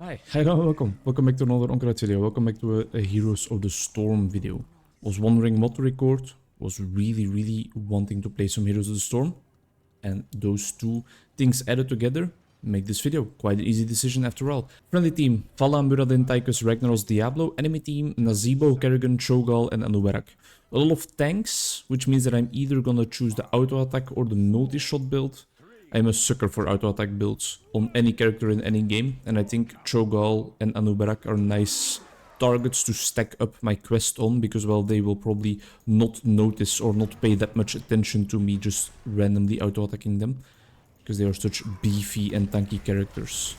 Hi, welcome. Welcome back to another Onkruid video. Welcome back to a Heroes of the Storm video. Was wondering what to record. Was really wanting to play some Heroes of the Storm. And those two things added together make this video. Quite an easy decision after all. Friendly team: Valla, Muradin, Tychus, Ragnaros, Diablo. Enemy team: Nazeebo, Kerrigan, Cho'Gall, and Anubarak. A lot of tanks, which means that I'm either gonna choose the auto attack or the multi-shot build. I'm a sucker for auto attack builds on any character in any game, and I think Cho'Gall and Anubarak are nice targets to stack up my quest on, because, well, they will probably not notice or not pay that much attention to me just randomly auto attacking them, because they are such beefy and tanky characters.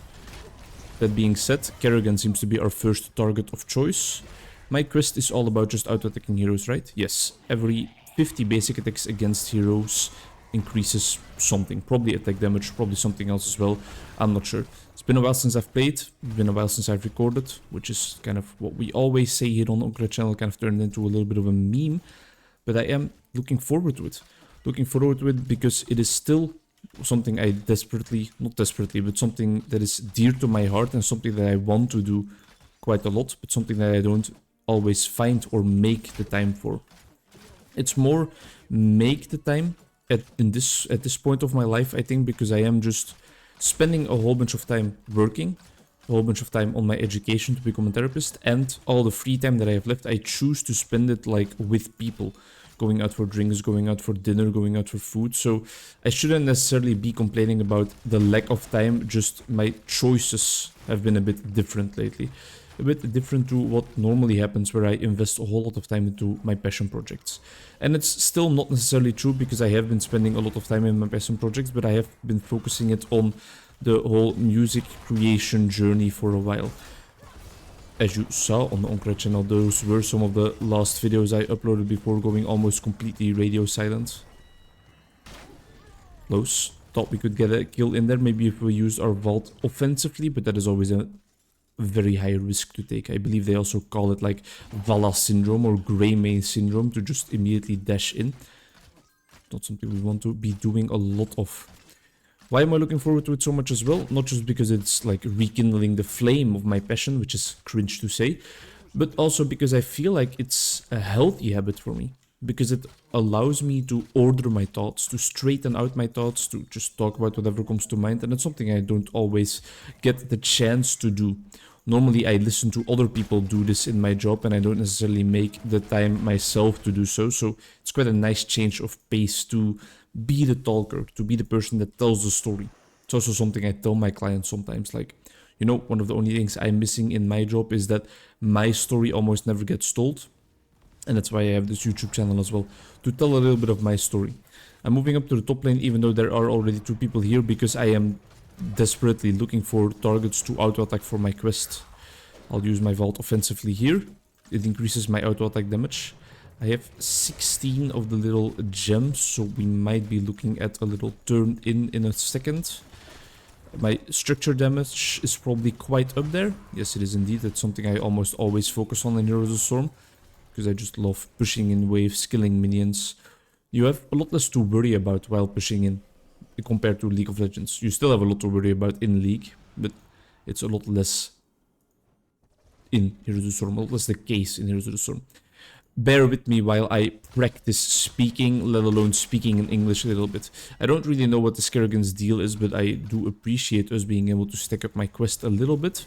That being said, Kerrigan seems to be our first target of choice. My quest is all about just auto attacking heroes, right? Yes, every 50 basic attacks against heroes increases something, probably attack damage, probably something else as well, I'm not sure. It's been a while since I've played, it's been a while since I've recorded, which is kind of what we always say here on the Onkruid channel, kind of turned into a little bit of a meme, but I am looking forward to it. Looking forward to it because it is still something I not desperately, but something that is dear to my heart and something that I want to do quite a lot, but something that I don't always find or make the time for. It's more make the time at this point of my life, I think, because I am just spending a whole bunch of time working, a whole bunch of time on my education to become a therapist, and all the free time that I have left, I choose to spend it like with people, going out for drinks, going out for dinner, going out for food. So I shouldn't necessarily be complaining about the lack of time, just my choices have been a bit different lately. A bit different to what normally happens, where I invest a whole lot of time into my passion projects. And it's still not necessarily true, because I have been spending a lot of time in my passion projects, but I have been focusing it on the whole music creation journey for a while. As you saw on the Onkruid channel, those were some of the last videos I uploaded before going almost completely radio silent. Close. Thought we could get a kill in there, maybe if we used our vault offensively, but that is always a very high risk to take. I believe they also call it like Valla syndrome or Grey Mane syndrome, to just immediately dash in. Not something we want to be doing a lot of. Why am I looking forward to it so much as well? Not just because it's like rekindling the flame of my passion, which is cringe to say, but also because I feel like it's a healthy habit for me. Because it allows me to order my thoughts, to straighten out my thoughts, to just talk about whatever comes to mind. And it's something I don't always get the chance to do. Normally I listen to other people do this in my job, and I don't necessarily make the time myself to do so. So it's quite a nice change of pace to be the talker, to be the person that tells the story. It's also something I tell my clients sometimes, like, you know, one of the only things I'm missing in my job is that my story almost never gets told. And that's why I have this YouTube channel as well, to tell a little bit of my story. I'm moving up to the top lane, even though there are already 2 people here, because I am desperately looking for targets to auto-attack for my quest. I'll use my vault offensively here. It increases my auto-attack damage. I have 16 of the little gems, so we might be looking at a little turn in a second. My structure damage is probably quite up there. Yes, it is indeed. That's something I almost always focus on in Heroes of the Storm, because I just love pushing in waves, killing minions. You have a lot less to worry about while pushing in compared to League of Legends. You still have a lot to worry about in League, but it's a lot less in Heroes of the Storm, a lot less the case in Heroes of the Storm. Bear with me while I practice speaking, let alone speaking in English a little bit. I don't really know what this Kerrigan's deal is, but I do appreciate us being able to stack up my quest a little bit.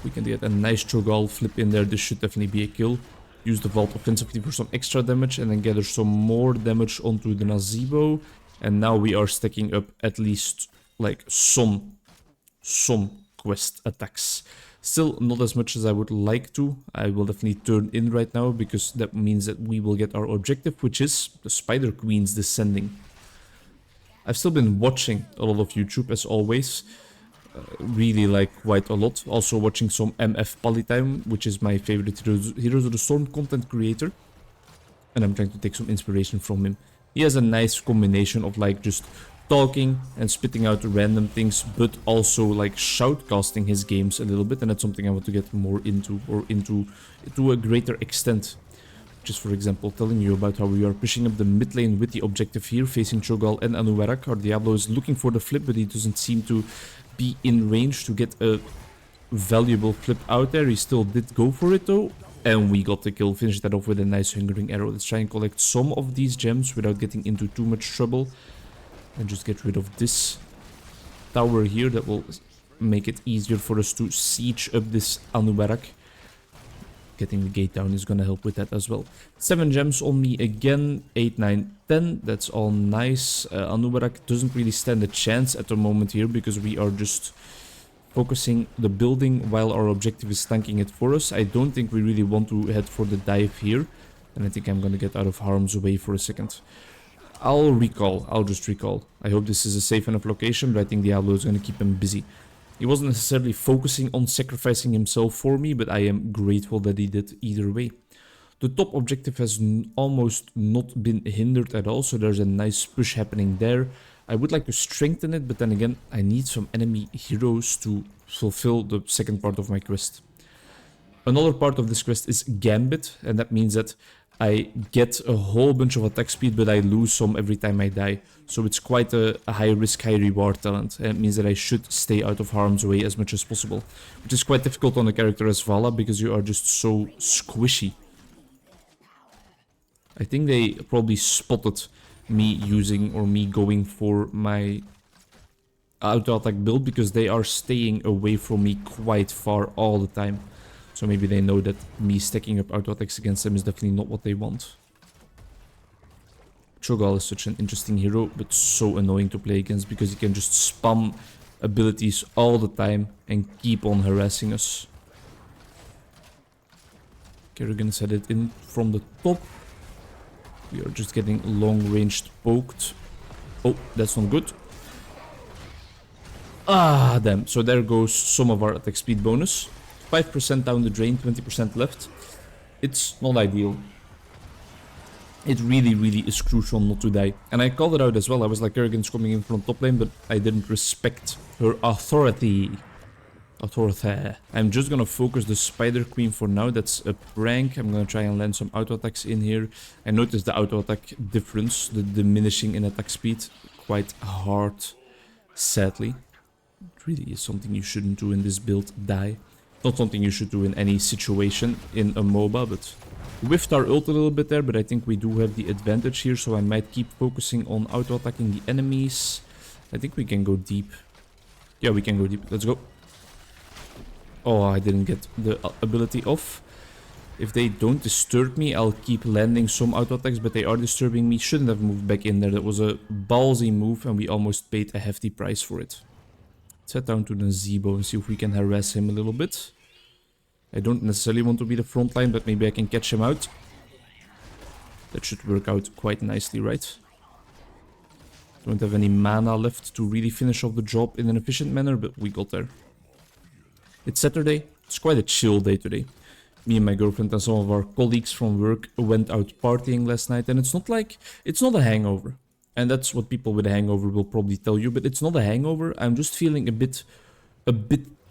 We can get a nice Cho'Gall flip in there. This should definitely be a kill. Use the vault offensively for some extra damage, and then gather some more damage onto the Nazeebo. And now we are stacking up at least like some quest attacks. Still not as much as I would like to. I will definitely turn in right now, because that means that we will get our objective, which is the Spider Queens descending. I've still been watching a lot of YouTube as always. Really like quite a lot. Also watching some MF Polytime, which is my favorite Heroes of the Storm content creator. And I'm trying to take some inspiration from him. He has a nice combination of like just talking and spitting out random things, but also like shoutcasting his games a little bit. And that's something I want to get more into, or to a greater extent. Just for example, telling you about how we are pushing up the mid lane with the objective here, facing Cho'Gall and Anubarak. Our Diablo is looking for the flip, but he doesn't seem to be in range to get a valuable flip out there. He still did go for it though. And we got the kill, finished that off with a nice hungering arrow. Let's try and collect some of these gems without getting into too much trouble. And just get rid of this tower here. That will make it easier for us to siege up this Anubarak. Getting the gate down is gonna help with that as well. 7 gems on me again. 8, 9, 10. That's all nice. Anubarak doesn't really stand a chance at the moment here because we are just focusing the building while our objective is tanking it for us. I don't think we really want to head for the dive here. And I think I'm gonna get out of harm's way for a second. I'll just recall. I hope this is a safe enough location, but I think Diablo is gonna keep him busy. He wasn't necessarily focusing on sacrificing himself for me, but I am grateful that he did either way. The top objective has almost not been hindered at all, so there's a nice push happening there. I would like to strengthen it, but then again, I need some enemy heroes to fulfill the second part of my quest. Another part of this quest is Gambit, and that means that I get a whole bunch of attack speed, but I lose some every time I die. So it's quite a high risk, high reward talent, and it means that I should stay out of harm's way as much as possible. Which is quite difficult on a character as Valla, because you are just so squishy. I think they probably spotted me using or me going for my auto attack build because they are staying away from me quite far all the time. So maybe they know that me stacking up auto attacks against them is definitely not what they want. Cho'Gall is such an interesting hero, but so annoying to play against because he can just spam abilities all the time and keep on harassing us. Kerrigan's headed in from the top. We are just getting long-ranged poked. Oh, that's not good. Ah, damn. So there goes some of our attack speed bonus. 5% down the drain, 20% left. It's not ideal. It really, really is crucial not to die. And I called it out as well. I was like, Kerrigan's coming in from top lane, but I didn't respect her authority. I'm just gonna focus the Spider Queen for now. That's a prank. I'm gonna try and land some auto attacks in here. I noticed the auto attack difference, the diminishing in attack speed, quite hard, sadly. It really is something you shouldn't do in this build, die. Not something you should do in any situation in a MOBA, but whiffed our ult a little bit there, but I think we do have the advantage here, so I might keep focusing on auto attacking the enemies. I think we can go deep. Yeah, we can go deep. Let's go. Oh, I didn't get the ability off. If they don't disturb me, I'll keep landing some auto attacks, but they are disturbing me. Shouldn't have moved back in there. That was a ballsy move, and we almost paid a hefty price for it. Let's head down to the Zebo and see if we can harass him a little bit. I don't necessarily want to be the front line, but maybe I can catch him out. That should work out quite nicely, right? Don't have any mana left to really finish off the job in an efficient manner, but we got there. It's Saturday. It's quite a chill day today. Me and my girlfriend and some of our colleagues from work went out partying last night, and it's not a hangover. And that's what people with a hangover will probably tell you, but it's not a hangover. I'm just feeling a bit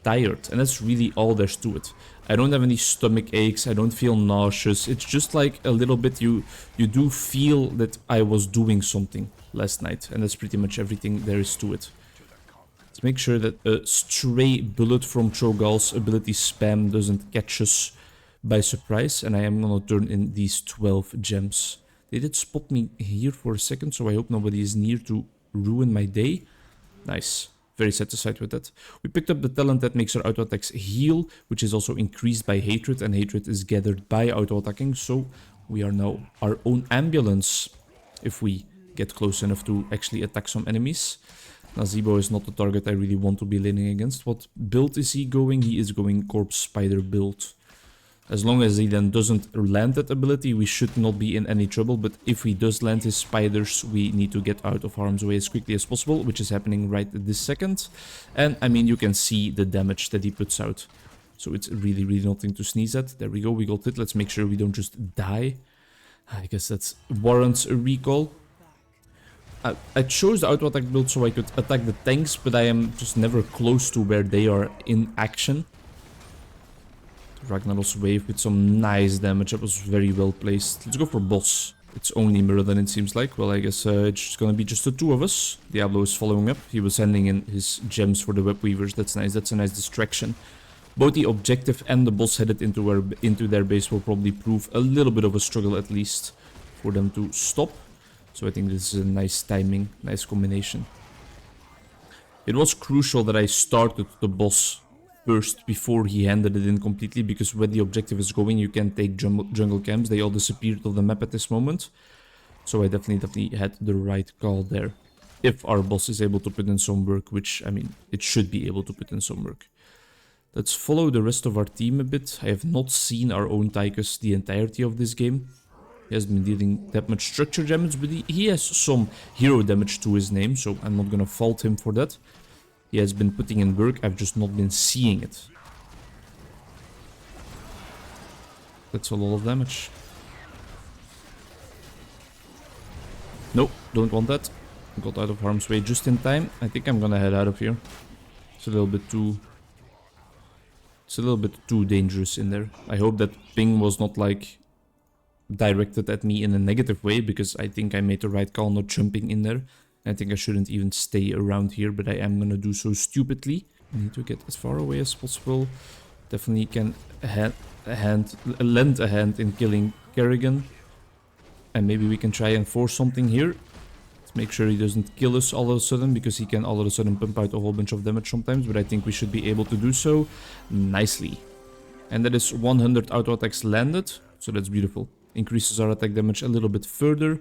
tired, and that's really all there's to it. I don't have any stomach aches, I don't feel nauseous. It's just like a little bit you do feel that I was doing something last night, and that's pretty much everything there is to it. Let's make sure that a stray bullet from Cho'Gall's ability spam doesn't catch us by surprise, and I am gonna turn in these 12 gems. They did spot me here for a second, so I hope nobody is near to ruin my day. Nice. Very satisfied with that. We picked up the talent that makes our auto attacks heal, which is also increased by hatred, and hatred is gathered by auto attacking, so we are now our own ambulance if we get close enough to actually attack some enemies. Now Zebo is not the target I really want to be laning against. What build is he going? He is going Corpse Spider build. As long as he then doesn't land that ability, we should not be in any trouble. But if he does land his spiders, we need to get out of harm's way as quickly as possible, which is happening right this second. And I mean, you can see the damage that he puts out. So it's really, really nothing to sneeze at. There we go, we got it. Let's make sure we don't just die. I guess that warrants a recall. I chose the auto attack build so I could attack the tanks, but I am just never close to where they are in action. Ragnar's wave with some nice damage. That was very well placed. Let's go for boss. It's only Mirrodin, it seems like. Well, I guess it's gonna be just the two of us. Diablo is following up. He was sending in his gems for the web weavers. That's nice. That's a nice distraction. Both the objective and the boss headed into their base will probably prove a little bit of a struggle at least for them to stop. So I think this is a nice timing, nice combination. It was crucial that I started the boss first before he handed it in completely, because when the objective is going, you can't take jungle camps. They all disappeared off the map at this moment. So I definitely had the right call there. If our boss is able to put in some work, which, I mean, it should be able to put in some work. Let's follow the rest of our team a bit. I have not seen our own Tychus the entirety of this game. He hasn't been dealing that much structure damage, but he has some hero damage to his name, so I'm not gonna fault him for that. He has been putting in work, I've just not been seeing it. That's a lot of damage. Nope, don't want that. Got out of harm's way just in time. I think I'm gonna head out of here. It's a little bit too dangerous in there. I hope that ping was not like directed at me in a negative way, because I think I made the right call not jumping in there. I think I shouldn't even stay around here, but I am gonna do so stupidly. I need to get as far away as possible. Definitely can lend a hand in killing Kerrigan. And maybe we can try and force something here. Let's make sure he doesn't kill us all of a sudden, because he can all of a sudden pump out a whole bunch of damage sometimes, but I think we should be able to do so nicely. And that is 100 auto attacks landed, so that's beautiful. Increases our attack damage a little bit further.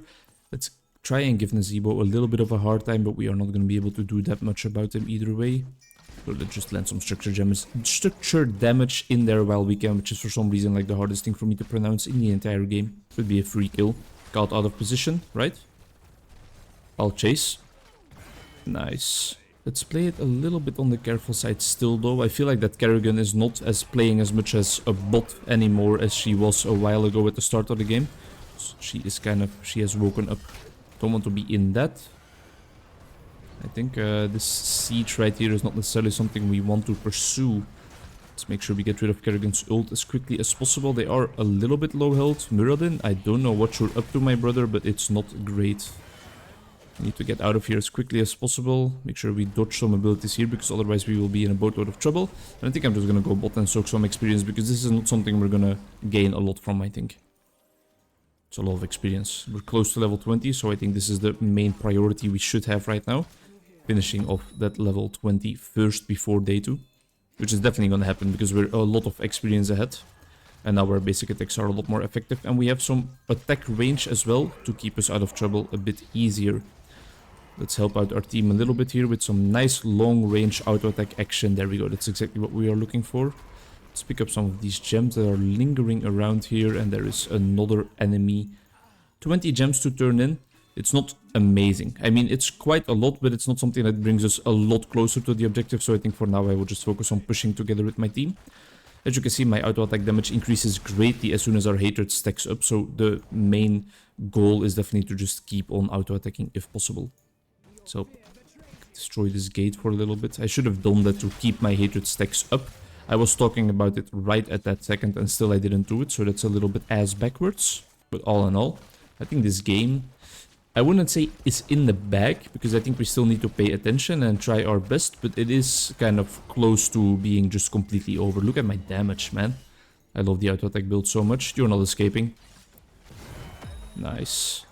Let's try and give Nazeebo a little bit of a hard time, but we are not going to be able to do that much about him either way. So let's just land some structure damage in there while we can, which is for some reason like the hardest thing for me to pronounce in the entire game. Could be a free kill. Caught out of position, right? I'll chase. Nice. Let's play it a little bit on the careful side still though. I feel like that Kerrigan is not as playing as much as a bot anymore as she was a while ago at the start of the game. So she has woken up. Don't want to be in that. I think this siege right here is not necessarily something we want to pursue. Let's make sure we get rid of Kerrigan's ult as quickly as possible. They are a little bit low health. Mirrodin, I don't know what you're up to, my brother, but it's not great. We need to get out of here as quickly as possible. Make sure we dodge some abilities here, because otherwise we will be in a boatload of trouble. And I think I'm just gonna go bot and soak some experience, because this is not something we're gonna gain a lot from, I think. It's a lot of experience. We're close to level 20, so I think this is the main priority we should have right now. Finishing off that level 20 first before day 2. Which is definitely gonna happen, because we're a lot of experience ahead. And now our basic attacks are a lot more effective. And we have some attack range as well, to keep us out of trouble a bit easier. Let's help out our team a little bit here with some nice long-range auto-attack action. There we go, that's exactly what we are looking for. Let's pick up some of these gems that are lingering around here, and there is another enemy. 20 gems to turn in. It's not amazing. I mean, it's quite a lot, but it's not something that brings us a lot closer to the objective, so I think for now I will just focus on pushing together with my team. As you can see, my auto-attack damage increases greatly as soon as our hatred stacks up, so the main goal is definitely to just keep on auto-attacking if possible. So, destroy this gate for a little bit. I should have done that to keep my hatred stacks up. I was talking about it right at that second and still I didn't do it, so that's a little bit ass backwards. But all in all, I think this game, I wouldn't say is in the bag, because I think we still need to pay attention and try our best, but it is kind of close to being just completely over. Look at my damage, man. I love the auto-attack build so much. You're not escaping. Nice.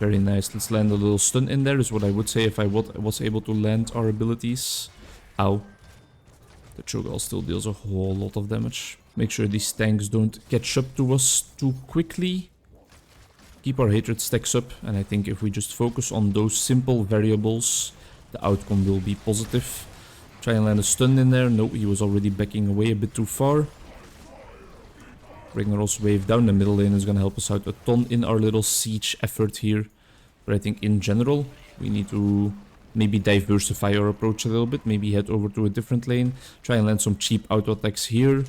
Very nice. Let's land a little stun in there, is what I would say if I was able to land our abilities. Ow. The Cho'Gall still deals a whole lot of damage. Make sure these tanks don't catch up to us too quickly. Keep our hatred stacks up, and I think if we just focus on those simple variables, the outcome will be positive. Try and land a stun in there. No, he was already backing away a bit too far. Ragnarok's wave down the middle lane is going to help us out a ton in our little siege effort here. But I think in general, we need to maybe diversify our approach a little bit. Maybe head over to a different lane. Try and land some cheap auto attacks here.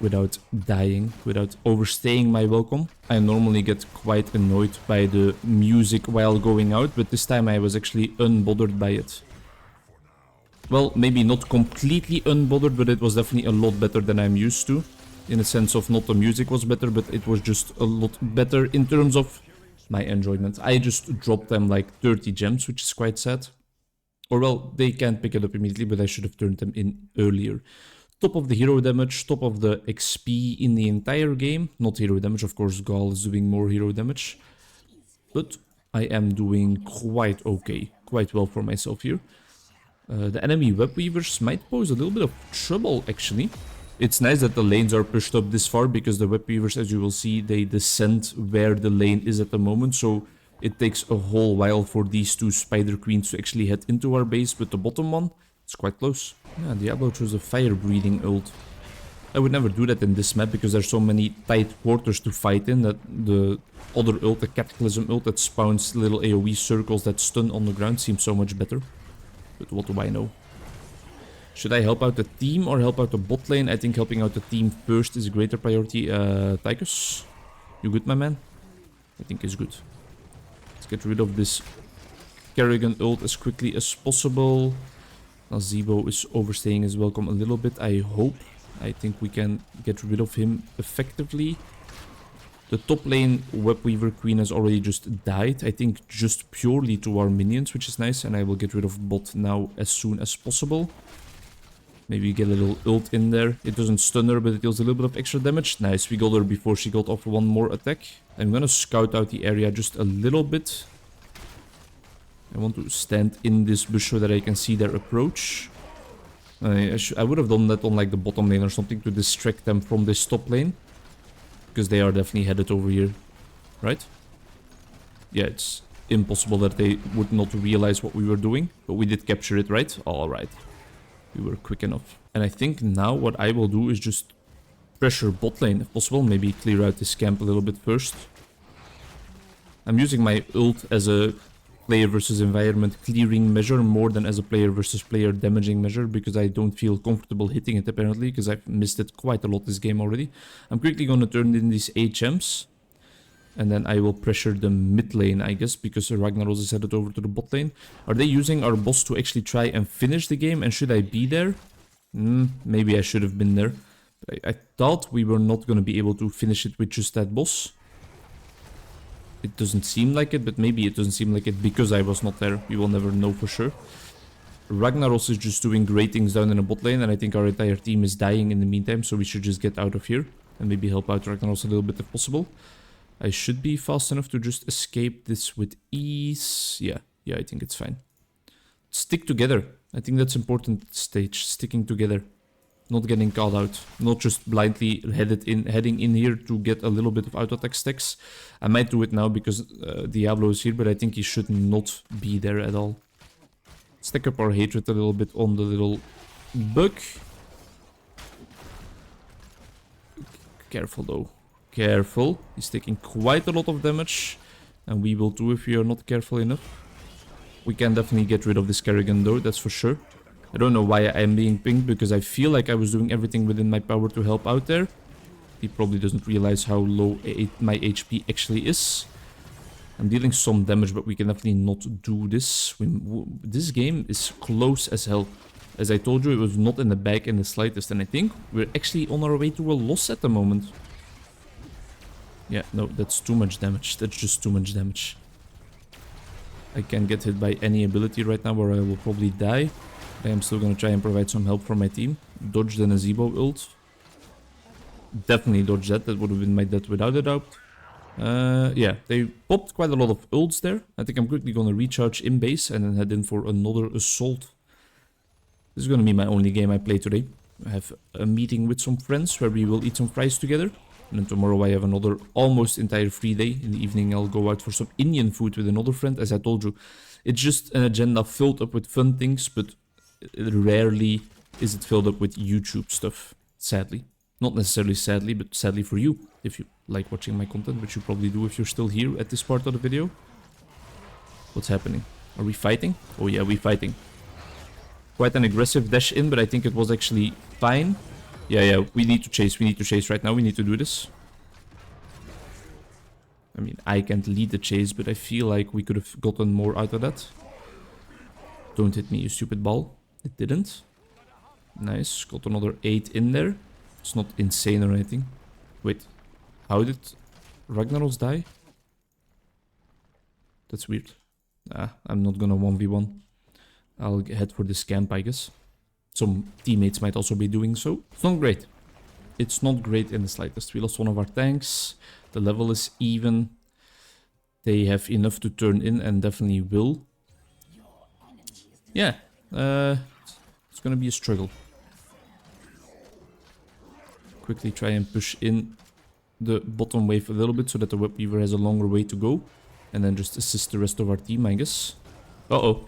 Without dying, without overstaying my welcome. I normally get quite annoyed by the music while going out, but this time I was actually unbothered by it. Well, maybe not completely unbothered, but it was definitely a lot better than I'm used to. In a sense of not the music was better, but it was just a lot better in terms of my enjoyment. I just dropped them like 30 gems, which is quite sad. Or well, they can't pick it up immediately, but I should have turned them in earlier. Top of the hero damage, top of the XP in the entire game. Not hero damage, of course, Gaul is doing more hero damage. But I am doing quite okay, quite well for myself here. The enemy web weavers might pose a little bit of trouble, actually. It's nice that the lanes are pushed up this far, because the web weavers, as you will see, they descend where the lane is at the moment. So it takes a whole while for these two spider queens to actually head into our base, but the bottom one, it's quite close. Yeah, Diablo chose a fire breathing ult. I would never do that in this map, because there's so many tight quarters to fight in, that the other ult, the Cataclysm ult that spawns little AoE circles that stun on the ground, seems so much better. But what do I know? Should I help out the team or help out the bot lane? I think helping out the team first is a greater priority. Tychus, you good, my man? I think he's good. Let's get rid of this Kerrigan ult as quickly as possible. Now Zebo is overstaying his welcome a little bit, I hope. I think we can get rid of him effectively. The top lane Webweaver Queen has already just died, I think just purely to our minions, which is nice. And I will get rid of bot now as soon as possible. Maybe get a little ult in there. It doesn't stun her, but it deals a little bit of extra damage. Nice, we got her before she got off one more attack. I'm gonna scout out the area just a little bit. I want to stand in this bush so that I can see their approach. I would have done that on like the bottom lane or something to distract them from this top lane. Because they are definitely headed over here, right? Yeah, it's impossible that they would not realize what we were doing. But we did capture it, right? Alright. We were quick enough. And I think now what I will do is just pressure bot lane if possible. Maybe clear out this camp a little bit first. I'm using my ult as a player versus environment clearing measure more than as a player versus player damaging measure, because I don't feel comfortable hitting it apparently, because I've missed it quite a lot this game already. I'm quickly going to turn in these HMs and then I will pressure the mid lane, I guess, because Ragnaros is headed over to the bot lane. Are they using our boss to actually try and finish the game, and should I be there? Maybe I should have been there. But I thought we were not going to be able to finish it with just that boss. It doesn't seem like it, but maybe it doesn't seem like it because I was not there. We will never know for sure. Ragnaros is just doing great things down in the bot lane, and I think our entire team is dying in the meantime, so we should just get out of here and maybe help out Ragnaros a little bit if possible. I should be fast enough to just escape this with ease. Yeah, I think it's fine. Stick together. I think that's important at this stage, sticking together. Not getting called out, not just blindly heading in here to get a little bit of auto attack stacks. I might do it now because Diablo is here, but I think he should not be there at all. Stack up our hatred a little bit on the little bug. Careful though, careful. He's taking quite a lot of damage, and we will too if we are not careful enough. We can definitely get rid of this Kerrigan though, that's for sure. I don't know why I am being pinged, because I feel like I was doing everything within my power to help out there. He probably doesn't realize how low my HP actually is. I'm dealing some damage, but we can definitely not do this. This game is close as hell. As I told you, it was not in the bag in the slightest, and I think we're actually on our way to a loss at the moment. Yeah, no, that's too much damage. That's just too much damage. I can't get hit by any ability right now, or I will probably die. I am still going to try and provide some help for my team. Dodged an Azebo ult. Definitely dodged that. That would have been my death without a doubt. Yeah, they popped quite a lot of ults there. I think I'm quickly going to recharge in base and then head in for another assault. This is going to be my only game I play today. I have a meeting with some friends where we will eat some fries together. And then tomorrow I have another almost entire free day. In the evening I'll go out for some Indian food with another friend. As I told you, it's just an agenda filled up with fun things, but rarely is it filled up with YouTube stuff, sadly. Not necessarily sadly, but sadly for you, if you like watching my content, which you probably do if you're still here at this part of the video. What's happening? Are we fighting? Oh yeah, we're fighting. Quite an aggressive dash in, but I think it was actually fine. Yeah, we need to chase right now, we need to do this. I mean, I can't lead the chase, but I feel like we could have gotten more out of that. Don't hit me, you stupid ball. It didn't. Nice, got another 8 in there. It's not insane or anything. Wait, how did Ragnaros die? That's weird. I'm not gonna 1v1. I'll head for this camp, I guess. Some teammates might also be doing so. It's not great. It's not great in the slightest. We lost one of our tanks. The level is even. They have enough to turn in and definitely will. Yeah, it's gonna be a struggle. Quickly try and push in the bottom wave a little bit so that the Web Weaver has a longer way to go. And then just assist the rest of our team, I guess. Uh-oh.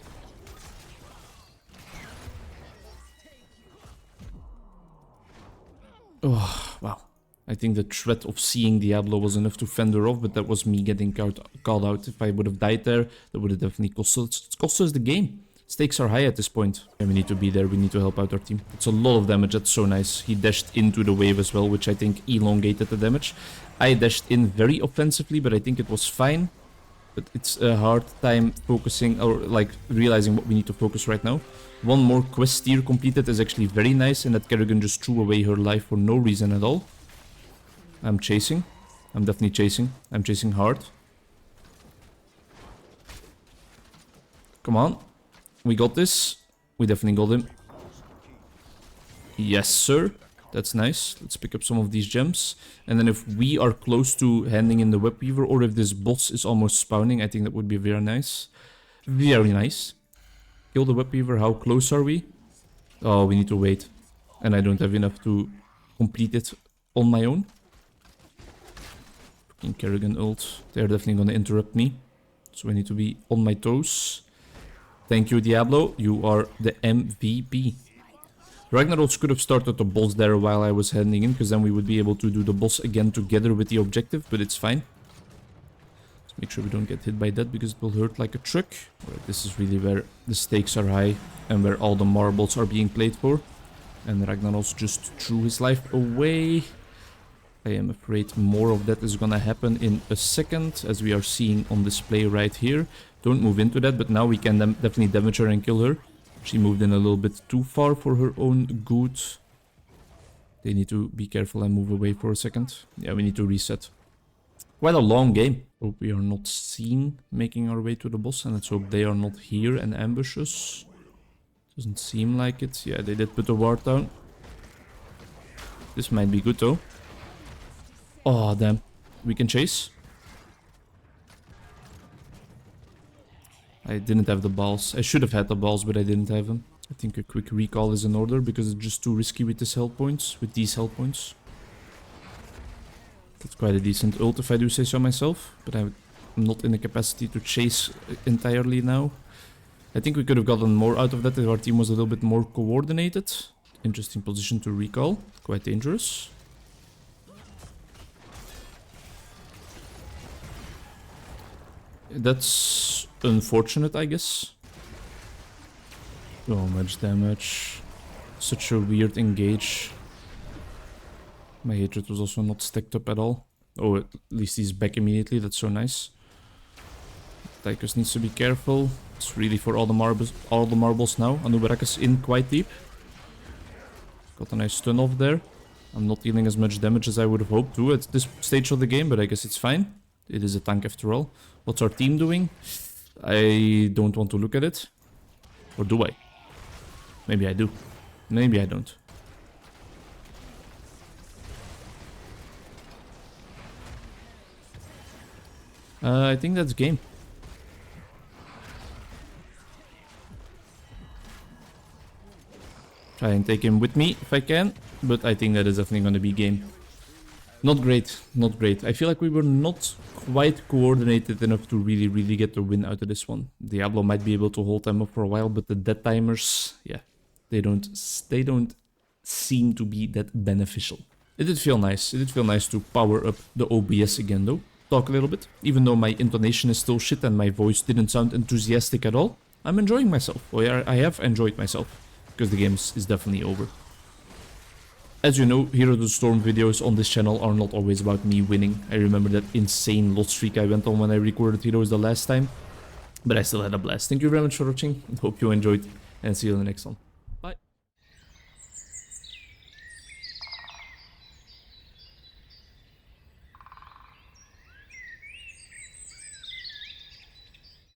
Oh, wow. I think the threat of seeing Diablo was enough to fend her off, but that was me getting called out. If I would have died there, that would have definitely cost us the game. Stakes are high at this point. And we need to be there, we need to help out our team. It's a lot of damage, that's so nice. He dashed into the wave as well, which I think elongated the damage. I dashed in very offensively, but I think it was fine. But it's a hard time focusing, or like realizing what we need to focus right now. One more quest tier completed is actually very nice, and that Kerrigan just threw away her life for no reason at all. I'm chasing. I'm definitely chasing. I'm chasing hard. Come on. We got this. We definitely got him. Yes, sir. That's nice. Let's pick up some of these gems. And then if we are close to handing in the Web Weaver, or if this boss is almost spawning, I think that would be very nice. Very nice. Kill the Web Weaver. How close are we? Oh, we need to wait. And I don't have enough to complete it on my own. Fucking Kerrigan ult. They're definitely going to interrupt me. So I need to be on my toes. Thank you, Diablo. You are the MVP. Ragnaros could have started the boss there while I was heading in, because then we would be able to do the boss again together with the objective, but it's fine. Let's make sure we don't get hit by that, because it will hurt like a truck. Right, this is really where the stakes are high, and where all the marbles are being played for. And Ragnaros just threw his life away. I am afraid more of that is gonna happen in a second, as we are seeing on display right here. Don't move into that, but now we can definitely damage her and kill her. She moved in a little bit too far for her own good. They need to be careful and move away for a second. Yeah, we need to reset. Quite a long game. Hope we are not seen making our way to the boss, and let's hope they are not here and ambush us. Doesn't seem like it. Yeah, they did put the ward down. This might be good though. Oh, damn. We can chase. I didn't have the balls. I should have had the balls, but I didn't have them. I think a quick recall is in order, because it's just too risky with this health points. With these health points. That's quite a decent ult if I do say so myself. But I'm not in the capacity to chase entirely now. I think we could have gotten more out of that if our team was a little bit more coordinated. Interesting position to recall. Quite dangerous. That's unfortunate, I guess. So much damage. Such a weird engage. My hatred was also not stacked up at all. Oh, at least he's back immediately. That's so nice. Tychus needs to be careful. It's really for all the marbles now. Anubarakas in quite deep. Got a nice stun off there. I'm not dealing as much damage as I would have hoped to at this stage of the game, but I guess it's fine. It is a tank after all. What's our team doing? I don't want to look at it. Or do I? Maybe I do. Maybe I don't. I think that's game. Try and take him with me if I can. But I think that is definitely going to be game. Not great, not great. I feel like we were not quite coordinated enough to really get the win out of this one. Diablo might be able to hold them up for a while, but the dead timers, yeah, they don't seem to be that beneficial. It did feel nice. It did feel nice to power up the OBS again though. Talk a little bit. Even though my intonation is still shit and my voice didn't sound enthusiastic at all, I'm enjoying myself. Or I have enjoyed myself, because the game is definitely over. As you know, Hero of the Storm videos on this channel are not always about me winning. I remember that insane loss streak I went on when I recorded Heroes the last time. But I still had a blast. Thank you very much for watching. Hope you enjoyed, and see you in the next one.